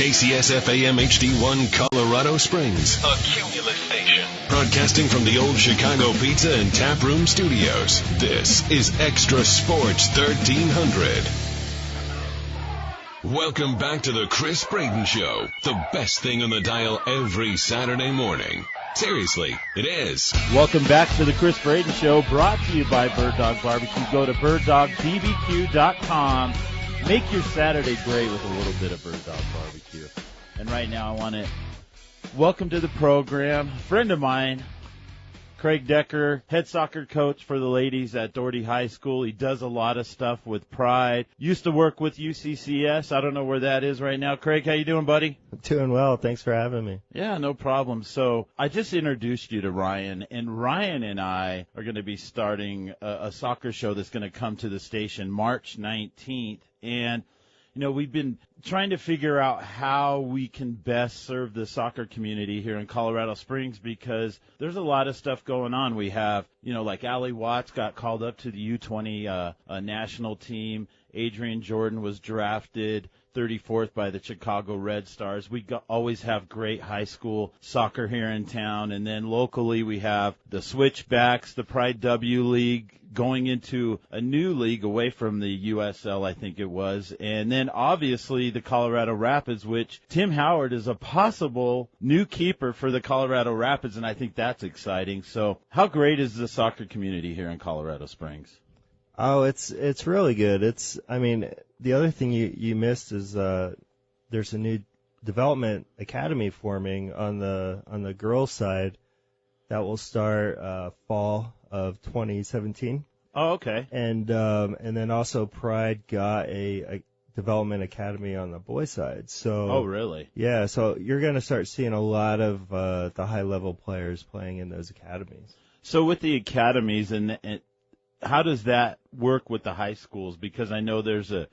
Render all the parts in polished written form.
KCSF-AM HD1 Colorado Springs, a Cumulus station. Broadcasting from the old Chicago Pizza and Tap Room Studios, this is Extra Sports 1300. Welcome back to the Chris Braden Show, the best thing on the dial every Saturday morning. Seriously, it is. Welcome back to the Chris Braden Show, brought to you by Bird Dog Barbecue. Go to birddogbbq.com. Make your Saturday great with a little bit of Bird Dog Barbecue. And right now I want to welcome to the program a friend of mine, Craig Decker, head soccer coach for the ladies at Doherty High School. He does a lot of stuff with Pride. Used to work with UCCS. I don't know where that is right now. Craig, how you doing, buddy? Doing well. Thanks for having me. Yeah, no problem. So I just introduced you to Ryan, and Ryan and I are going to be starting a soccer show that's going to come to the station March 19th. And you know, we've been trying to figure out how we can best serve the soccer community here in Colorado Springs because there's a lot of stuff going on. We have, you know, like Allie Watts got called up to the U20 national team. Adrian Jordan was drafted 34th by the Chicago Red Stars. We always have great high school soccer here in town. And then locally we have the Switchbacks, the Pride W League, going into a new league away from the USL, I think it was. And then obviously the Colorado Rapids, which Tim Howard is a possible new keeper for the Colorado Rapids, and I think that's exciting. So how great is the soccer community here in Colorado Springs? Oh, it's really good. The other thing you missed is there's a new development academy forming on the girls' side that will start fall of 2017. Oh, okay. And then also Pride got a development academy on the boys' side. So oh, really? Yeah. So you're going to start seeing a lot of the high level players playing in those academies. So with the academies and how does that work with the high schools? Because I know there's a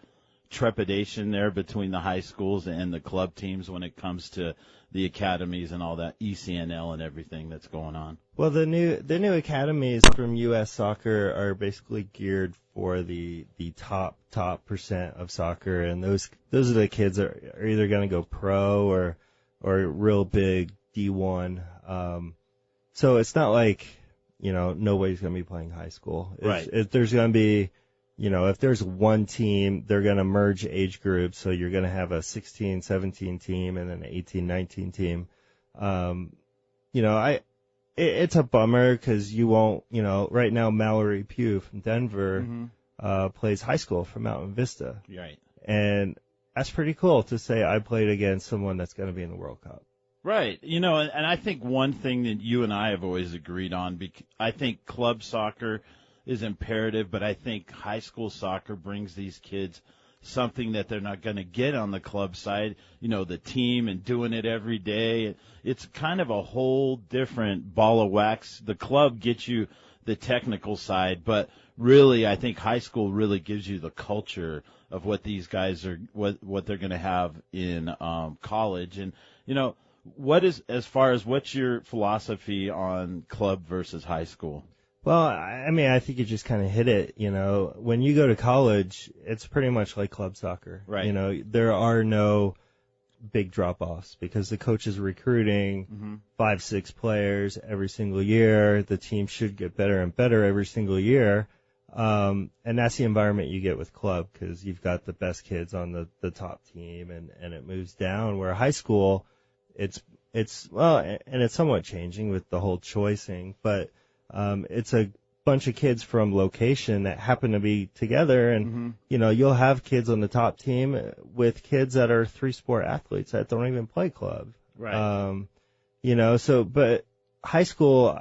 trepidation there between the high schools and the club teams when it comes to the academies and all that ECNL and everything that's going on. Well, the new academies from U.S. Soccer are basically geared for the top percent of soccer, and those are the kids that are either going to go pro or real big D1. So it's not like, you know, nobody's going to be playing high school. Right. There's going to be, you know, if there's one team, they're going to merge age groups. So you're going to have a 16, 17 team and then an 18, 19 team. It's a bummer because you won't, you know, right now Mallory Pugh from Denver plays high school for Mountain Vista. Right. And that's pretty cool to say I played against someone that's going to be in the World Cup. Right. You know, and I think one thing that you and I have always agreed on, I think club soccer is imperative, but I think high school soccer brings these kids something that they're not going to get on the club side, you know, the team and doing it every day. It's kind of a whole different ball of wax. The club gets you the technical side, but really I think high school really gives you the culture of what these guys are, what they're going to have in college. And, you know, what's your philosophy on club versus high school? Well, I think you just kind of hit it, you know. When you go to college, it's pretty much like club soccer. Right. You know, there are no big drop-offs because the coach is recruiting 5-6 players every single year. The team should get better and better every single year. And that's the environment you get with club because you've got the best kids on the top team and it moves down, where high school, it's somewhat changing with the whole choicing, but it's a bunch of kids from location that happen to be together, and you know, you'll have kids on the top team with kids that are 3-sport athletes that don't even play club. Right. You know, so but high school,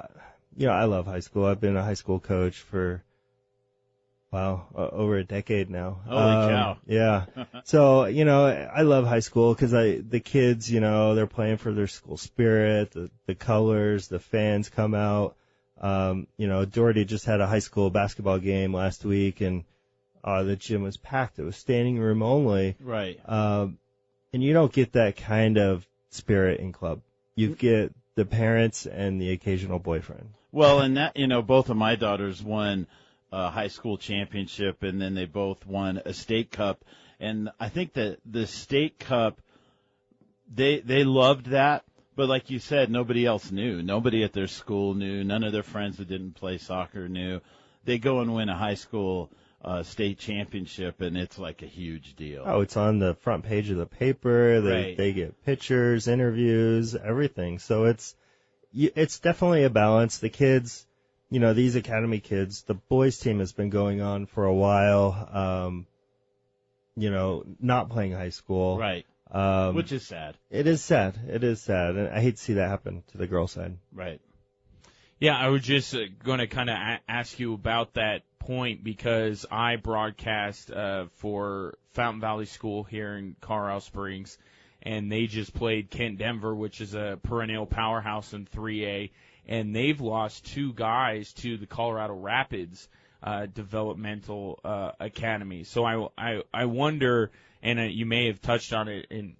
you know, I love high school. I've been a high school coach for over a decade now. Holy cow. Yeah. So, you know, I love high school because the kids, you know, they're playing for their school spirit, the colors, the fans come out. You know, Doherty just had a high school basketball game last week, and the gym was packed. It was standing room only. Right. And you don't get that kind of spirit in club. You get the parents and the occasional boyfriend. Well, and that, you know, both of my daughters won a high school championship, and then they both won a state cup. And I think that the state cup they loved that. But like you said, nobody else knew. Nobody at their school knew. None of their friends that didn't play soccer knew. They go and win a high school state championship, and it's like a huge deal. Oh, it's on the front page of the paper. They get pictures, interviews, everything. So it's definitely a balance. The kids, these academy kids, the boys team has been going on for a while, not playing high school. Right. Which is sad. It is sad. And I hate to see that happen to the girls' side. Right. Yeah, I was just going to kind of ask you about that point because I broadcast for Fountain Valley School here in Colorado Springs, and they just played Kent Denver, which is a perennial powerhouse in 3A, and they've lost 2 guys to the Colorado Rapids developmental academy. So I wonder, and you may have touched on it in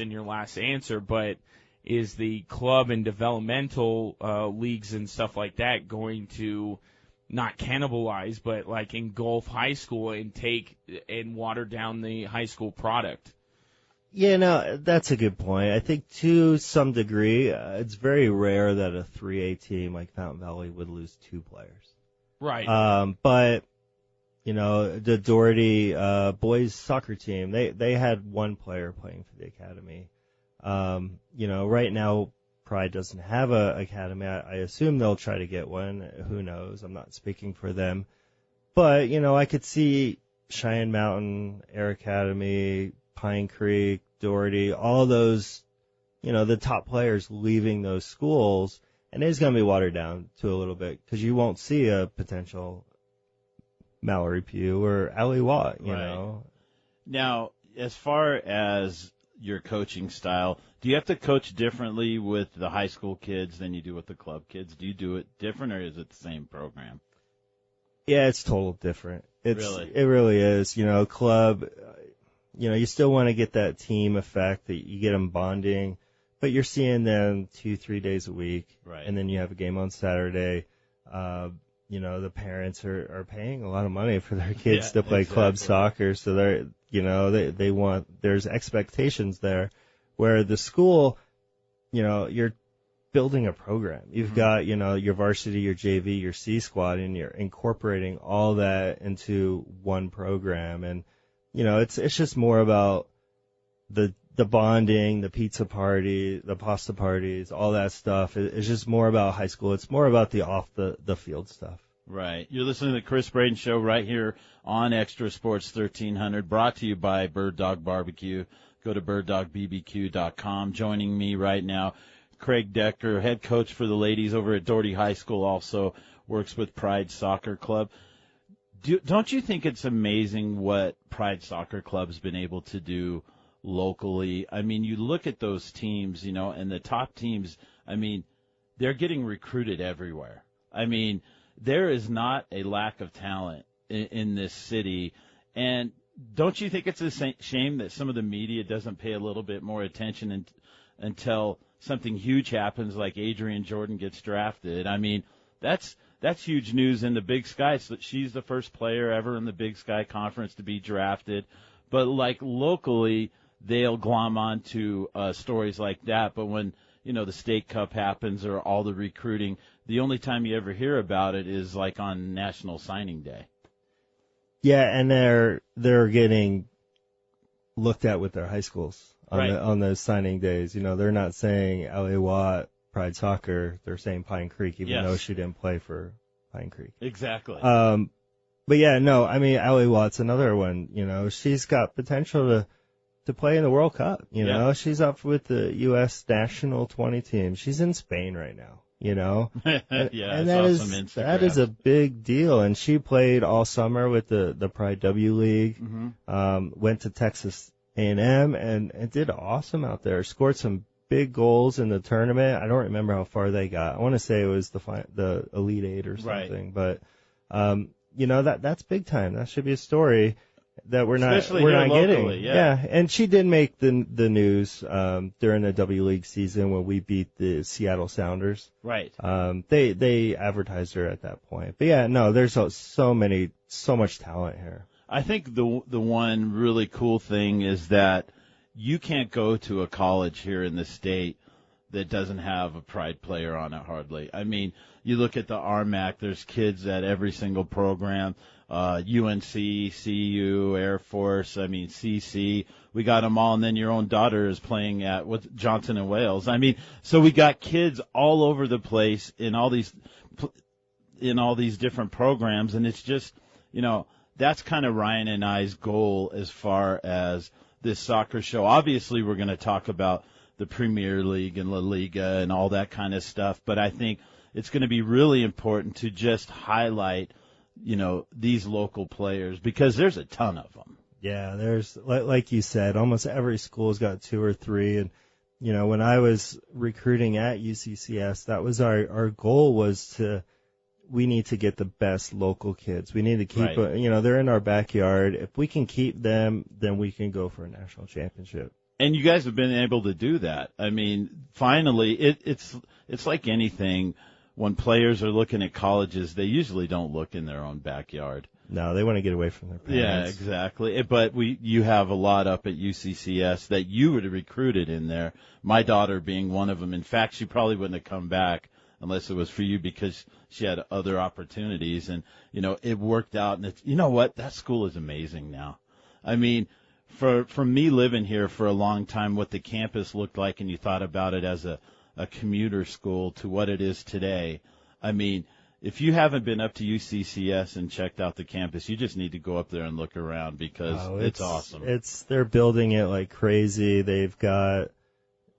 your last answer, but is the club and developmental leagues and stuff like that going to not cannibalize, but like engulf high school and take and water down the high school product? Yeah, no, that's a good point. I think to some degree, it's very rare that a 3A team like Fountain Valley would lose 2 players. Right. But the Doherty boys soccer team, they had 1 player playing for the academy. Right now Pride doesn't have a academy. I assume they'll try to get one. Who knows? I'm not speaking for them. But, I could see Cheyenne Mountain, Air Academy, Pine Creek, Doherty, all those, the top players leaving those schools, and it's going to be watered down to a little bit because you won't see a potential Mallory Pugh or Allie Watt, you know. Now, as far as your coaching style, do you have to coach differently with the high school kids than you do with the club kids? Do you do it different, or is it the same program? Yeah, it's total different. It really is. Club, you still want to get that team effect that you get them bonding, but you're seeing them 2-3 days a week, right? And then you have a game on Saturday. The parents are paying a lot of money for their kids to play club soccer, so they want, there's expectations there, where the school, you're building a program. You've got, your varsity, your JV, your C squad, and you're incorporating all that into one program. And, it's just more about the bonding, the pizza party, the pasta parties, all that stuff. It's just more about high school. It's more about the off the field stuff. Right. You're listening to the Chris Braden Show right here on Extra Sports 1300, brought to you by Bird Dog Barbecue. Go to birddogbbq.com. Joining me right now, Craig Decker, head coach for the ladies over at Doherty High School, also works with Pride Soccer Club. Don't you think it's amazing what Pride Soccer Club's been able to do locally? I mean, you look at those teams, and the top teams, they're getting recruited everywhere. There is not a lack of talent in this city. And don't you think it's a shame that some of the media doesn't pay a little bit more attention until something huge happens, like Adrian Jordan gets drafted? That's huge news in the Big Sky. So she's the first player ever in the Big Sky Conference to be drafted. But like locally, they'll glom onto stories like that. But when the State Cup happens or all the recruiting, the only time you ever hear about it is like on National Signing Day. Yeah, and they're getting looked at with their high schools on those signing days. They're not saying Allie Watt, Pride Soccer. They're saying Pine Creek, even though she didn't play for Pine Creek. Exactly. But yeah, no, Allie Watt's another one. She's got potential to play in the World Cup. She's up with the U.S. national 20 team. She's in Spain right now. And that is a big deal. And she played all summer with the Pride W League. Went to Texas A&M and did awesome out there. Scored some big goals in the tournament. I don't remember how far they got. I want to say it was the Elite Eight or something. Right. But that's big time. That should be a story that we're not getting. Yeah, and she did make the news during the W League season when we beat the Seattle Sounders. Right. They advertised her at that point. But yeah, no, there's so much talent here. I think the one really cool thing is that you can't go to a college here in the state that doesn't have a Pride player on it hardly. I mean, you look at the RMAC, there's kids at every single program, UNC, CU, Air Force, I mean, CC. We got them all, and then your own daughter is playing at Johnson and Wales. I mean, so we got kids all over the place in all these different programs, and it's just, that's kind of Ryan and I's goal as far as this soccer show. Obviously, we're going to talk about the Premier League and La Liga and all that kind of stuff, but I think it's going to be really important to just highlight, these local players, because there's a ton of them. Yeah, there's, like you said, almost every school's got 2 or 3, and when I was recruiting at UCCS, that was our goal was we need to get the best local kids. We need to keep, they're in our backyard. If we can keep them, then we can go for a national championship. And you guys have been able to do that. I mean, finally, it's like anything. When players are looking at colleges, they usually don't look in their own backyard. No, they want to get away from their parents. Yeah, exactly. But you have a lot up at UCCS that you would have recruited in there. My daughter being one of them. In fact, she probably wouldn't have come back unless it was for you, because she had other opportunities, and it worked out. And you know what? That school is amazing now. I mean, for me living here for a long time, what the campus looked like, and you thought about it as a commuter school to what it is today. I mean, if you haven't been up to UCCS and checked out the campus, you just need to go up there and look around, because it's awesome. They're building it like crazy. They've got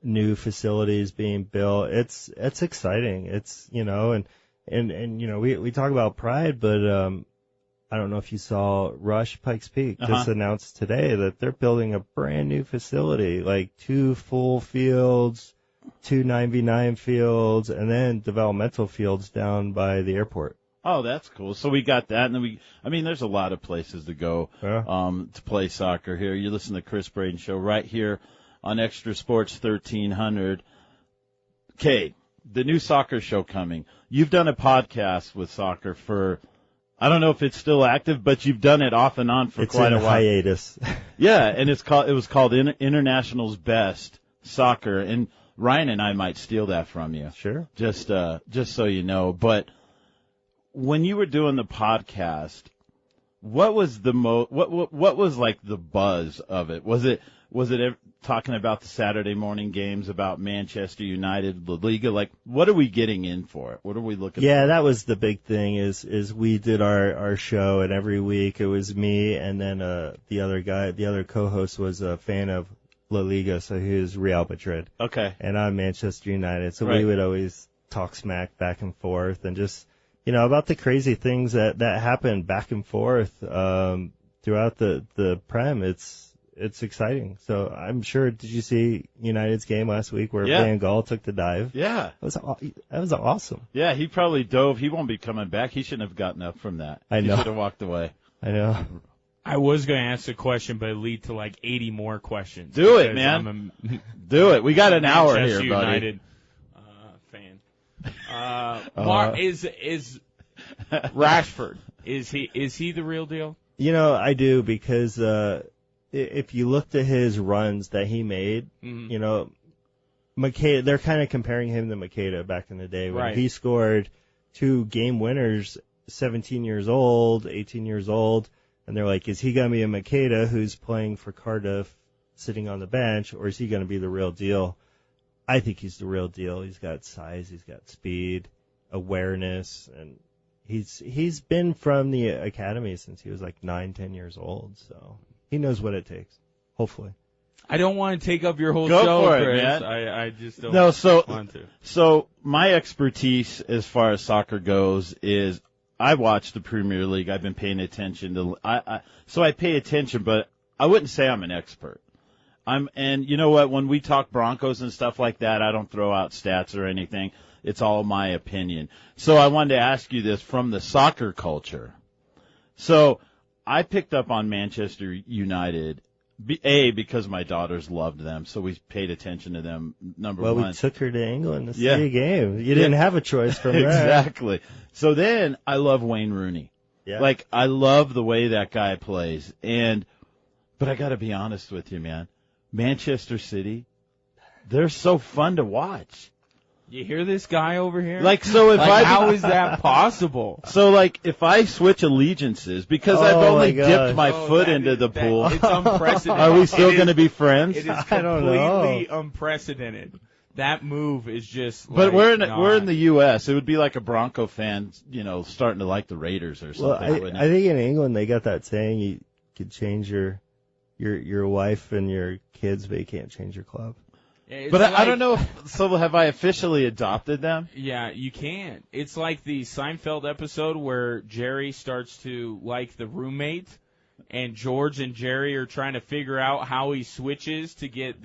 new facilities being built. It's exciting. It's, we talk about Pride, but I don't know if you saw Rush Pikes Peak just announced today that they're building a brand new facility, like 2 full fields, 2 9v9 fields, and then developmental fields down by the airport. Oh, that's cool. So we got that, and then there's a lot of places to go to play soccer here. You listen to Chris Braden Show right here on Extra Sports 1300. Okay, the new soccer show coming. You've done a podcast with soccer for, I don't know if it's still active, but you've done it off and on for quite a while. Hiatus. Yeah, and it was called International's Best Soccer, and Ryan and I might steal that from you. Sure. Just so you know. But when you were doing the podcast, what was what was like the buzz of it? Was it talking about the Saturday morning games, about Manchester United, La Liga? Like, what are we getting in for? What are we looking for? Yeah, that was the big thing is we did our show, and every week it was me, and then the other co-host was a fan of La Liga, so he was Real Madrid. Okay. And I'm Manchester United, so we would always talk smack back and forth, and just, about the crazy things that happen back and forth throughout the Prem. It's exciting. So I'm sure, did you see United's game last week where Van Gaal took the dive? Yeah. That was awesome. Yeah, he probably dove. He won't be coming back. He shouldn't have gotten up from that. I know. He should have walked away. I know. I was going to ask a question, but it lead to like 80 more questions. Do it, man. Do it. We got an hour here, buddy. United fan. Is Rashford, is he the real deal? I do, because if you looked at his runs that he made, Makeda, they're kind of comparing him to Makeda back in the day when he scored 2 game winners, 17 years old, 18 years old. And they're like, is he going to be a Makeda who's playing for Cardiff sitting on the bench, or is he going to be the real deal? I think he's the real deal. He's got size, he's got speed, awareness, and he's been from the academy since he was like 9-10 years old, so he knows what it takes, hopefully. I don't want to take up your whole show, for it, Chris. Man. I just don't want to. So my expertise as far as soccer goes is I watch the Premier League. I've been paying attention to. So I pay attention, but I wouldn't say I'm an expert. And you know what? When we talk Broncos and stuff like that, I don't throw out stats or anything. It's all my opinion. So I wanted to ask you this from the soccer culture. So I picked up on Manchester United, because my daughters loved them, so we paid attention to them, number one. Well, we took her to England to see a game. You didn't have a choice from there. Exactly. So then I love Wayne Rooney. Yeah. Like, I love the way that guy plays. But I got to be honest with you, man. Manchester City, they're so fun to watch. You hear this guy over here? So if how is that possible? So if I switch allegiances, because I've only dipped my foot into the pool, it's unprecedented. are we still going to be friends? It is I don't know. completely unprecedented. That move is just. But we're in the U.S. It would be like a Bronco fan, starting to like the Raiders or something. Well, I think in England they got that saying you could change your wife and your kids, but you can't change your club. But I don't know. So have I officially adopted them? Yeah, you can. It's like the Seinfeld episode where Jerry starts to like the roommate, and George and Jerry are trying to figure out how he switches to get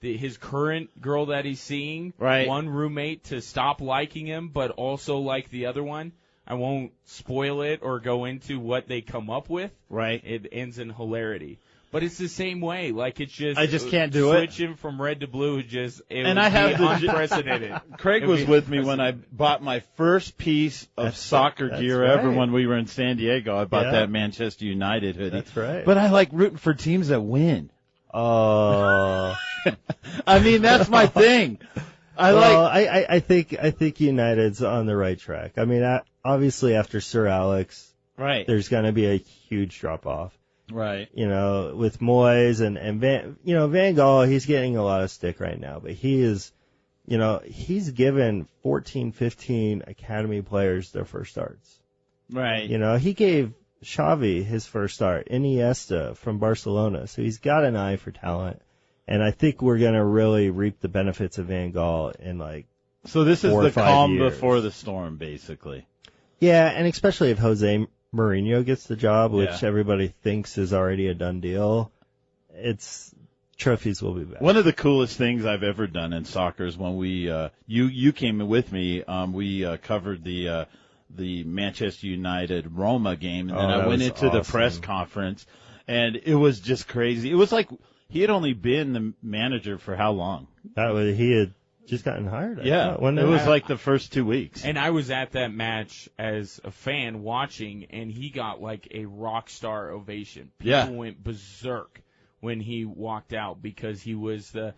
his current girl that he's seeing, right, one roommate to stop liking him, but also like the other one. I won't spoil it or go into what they come up with. Right. It ends in hilarity. But it's the same way. It's just I just can't do it. Switching from red to blue I have unprecedented. Craig was with me when I bought my first piece of soccer gear ever when we were in San Diego. I bought that Manchester United hoodie. That's right. But I like rooting for teams that win. Oh. I mean, that's my thing. I think United's on the right track. I mean, obviously after Sir Alex, right, there's going to be a huge drop off. Right. With Moyes and Van Gaal, he's getting a lot of stick right now, but he is, he's given 14, 15 academy players their first starts. Right. He gave Xavi his first start, Iniesta from Barcelona, so he's got an eye for talent. And I think we're going to really reap the benefits of Van Gaal in So this is the calm years. before the storm, basically. Yeah, and especially if Jose Mourinho gets the job, which everybody thinks is already a done deal, trophies will be back. One of the coolest things I've ever done in soccer is when we you came with me. We covered the Manchester United Roma game, and then I went into the press conference, and it was just crazy. It was like he had only been the manager for how long? He had just gotten hired. It was like the first 2 weeks. And I was at that match as a fan watching, and he got like a rock star ovation. People went berserk when he walked out because he was the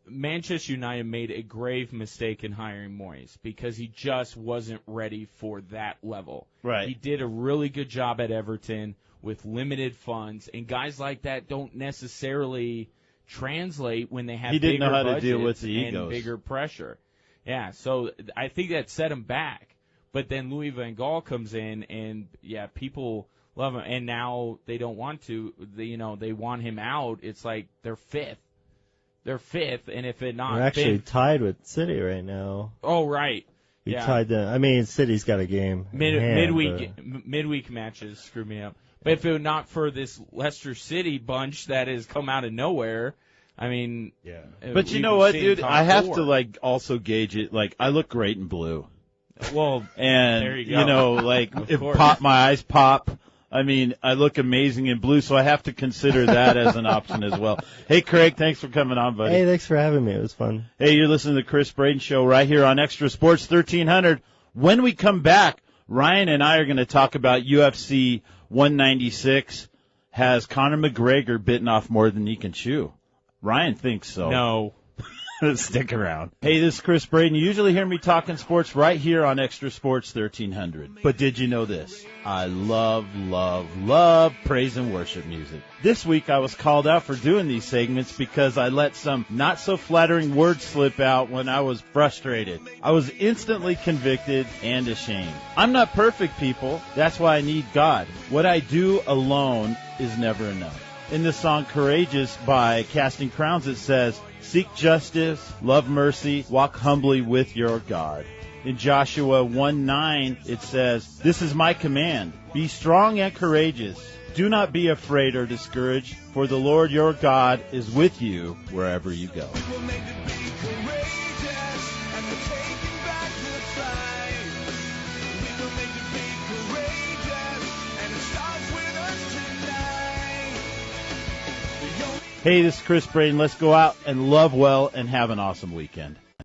Manchester United made a grave mistake in hiring Moyes because he just wasn't ready for that level. Right. He did a really good job at Everton with limited funds, and guys like that don't necessarily translate when they have he didn't bigger know how to deal with budgets the egos and bigger pressure. Yeah, so I think that set him back. But then Louis van Gaal comes in, and people love him, and now they don't want to. They want him out. It's like they're fifth. They're fifth, and if it not, we're actually tied with City right now. Oh, right. We tied them. I mean, City's got a game. Midweek matches screw me up. But if it were not for this Leicester City bunch that has come out of nowhere, I mean, But you know what, dude? I have to also gauge it. I look great in blue. Well, and there you go. If my eyes pop. I mean, I look amazing in blue, so I have to consider that as an option as well. Hey, Craig, thanks for coming on, buddy. Hey, thanks for having me. It was fun. Hey, you're listening to the Chris Braden Show right here on Extra Sports 1300. When we come back, Ryan and I are going to talk about UFC 196. Has Conor McGregor bitten off more than he can chew? Ryan thinks so. No. Stick around. Hey, this is Chris Braden. You usually hear me talking sports right here on Extra Sports 1300. But did you know this? I love praise and worship music. This week I was called out for doing these segments because I let some not so flattering words slip out when I was frustrated. I was instantly convicted and ashamed. I'm not perfect, people. That's why I need God. What I do alone is never enough. In the song Courageous by Casting Crowns, it says, seek justice, love mercy, walk humbly with your God. In Joshua 1:9, it says, this is my command. Be strong and courageous. Do not be afraid or discouraged, for the Lord your God is with you wherever you go. Hey, this is Chris Braden. Let's go out and love well and have an awesome weekend.